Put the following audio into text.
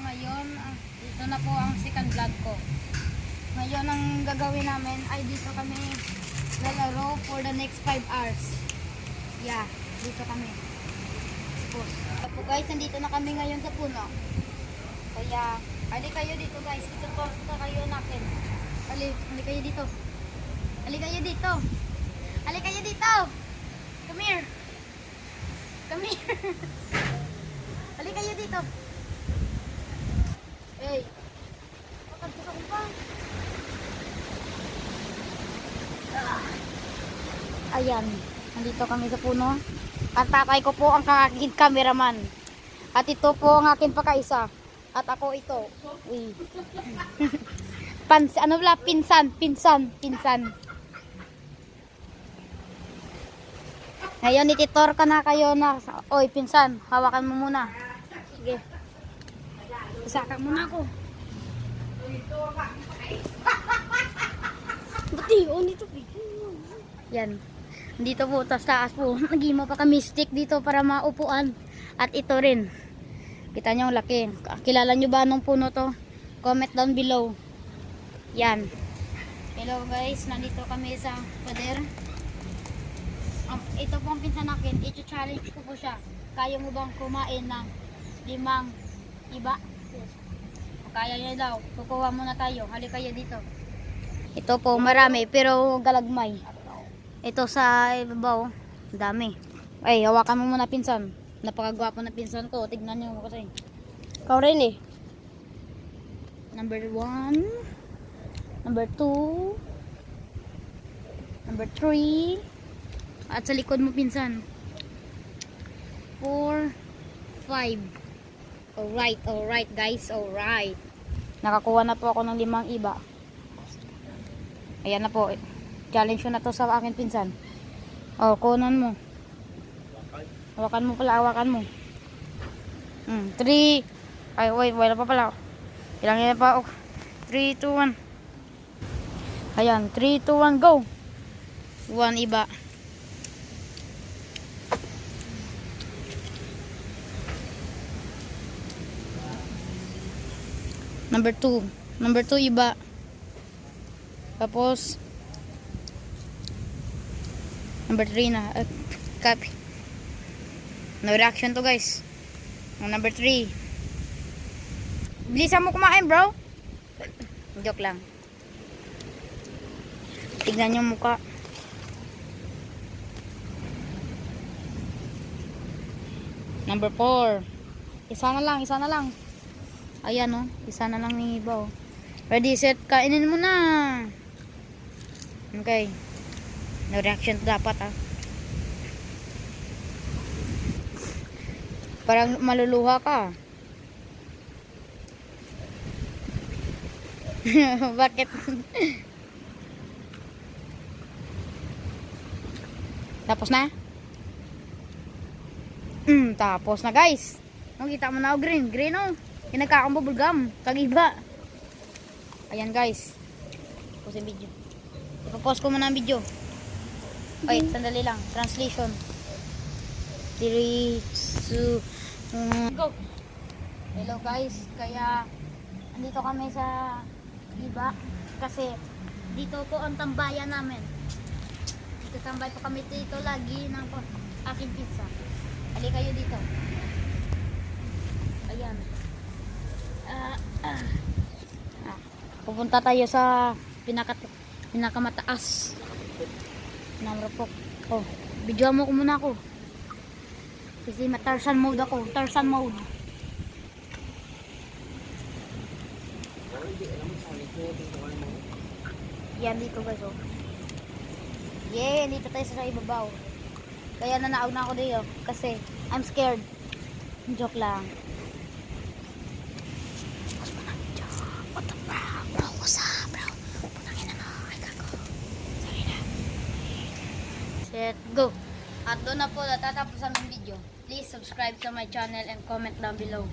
ngayon. Dito na po ang second vlog ko. Ngayon ang gagawin namin ay dito kami lalaro for the next 5 hours. Yeah, dito kami. So guys, nandito na kami ngayon sa puno. Kaya, hali kayo dito guys. Ito kayo natin. Hali kayo dito. Hali kayo dito. Hali kayo dito. Come here. Come here. Hali kayo dito. Hey. Kapag ko pa. Ayan. Nandito kami sa puno. At tatay ko po ang aking cameraman. At ito po ang aking pakaisa. At ako ito. Uy. Pinsan. Ngayon ititor ka na kayo na. Oy, pinsan, hawakan mo muna. Sige. Isaka muna ako. Buti, dito. Yan. Dito po, taas po. Nagima pa kami stick dito para maupuan. At ito rin. Kita nyo ang laki. Kilala nyo ba anong puno to? Comment down below. Yan. Hello guys, nandito kami sa pader. Ito po ang pinsan nakin. I-challenge ko po siya. Kaya mo bang kumain ng 5 iba? Kaya nyo daw. Kukuha muna tayo. Hali kayo dito. Ito po marami pero galagmay. Ito sa ibabaw. Dami. Ay, hawakan mo muna pinsan. Napakagwapo na pinsan ko. Tignan nyo kasi. Ikaw rin eh. Number 1. Number 2. Number 3. At sa likod mo pinsan. 4. 5. Alright guys. Alright. Nakakuha na po ako ng 5 iba. Ayan na po. Challenge ko na to sa akin pinsan. Oh, kunan mo. Hawakan mo pala, hawakan mo. 3. Ay, wait, wala pa pala. Ilangin na pa. 3, 2, 1. Ayan, 3, 2, 1, go. 1 iba. Number 2 iba. Tapos number 3 na. Copy. No reaction to guys. Number 3. Bilisan mo kumain bro. Joke lang. Tignan yung mukha. Number 4. Isa na lang. Ayan oh. Isa na lang ni iba oh. Ready, set, kainin mo na. Okay. No reaction to dapat ah. Parang maluluha ka. Bakit? Tapos na? Tapos na guys. Kita mo na o green oh. Pinagkakang bubblegum. Kagiba. Ayan guys. Pause yung video. Ipapause ko muna ang video. Wait, sandali lang. Translation. 3, 2, go! Hello guys. Kaya andito kami sa iba. Kasi dito po ang tambayan namin. Dito tambay po kami dito lagi ng aking pizza. Hali kayo dito. Ayan. Pupunta tayo sa pinakamataas. Number 4. Oh, videoan mo ko muna ako. Kasi Tarzan mode ako. Tarzan mode. Yan dito guys oh. Yeah, dito tayo sa ibabaw. Kaya nanaog na ako dito. Kasi I'm scared. Joke lang. What the bro? What's up bro? Punangin na mo. Ay kako. Sorry na. Set, go. At doon na po natatapos ang video. Please subscribe to my channel and comment down below.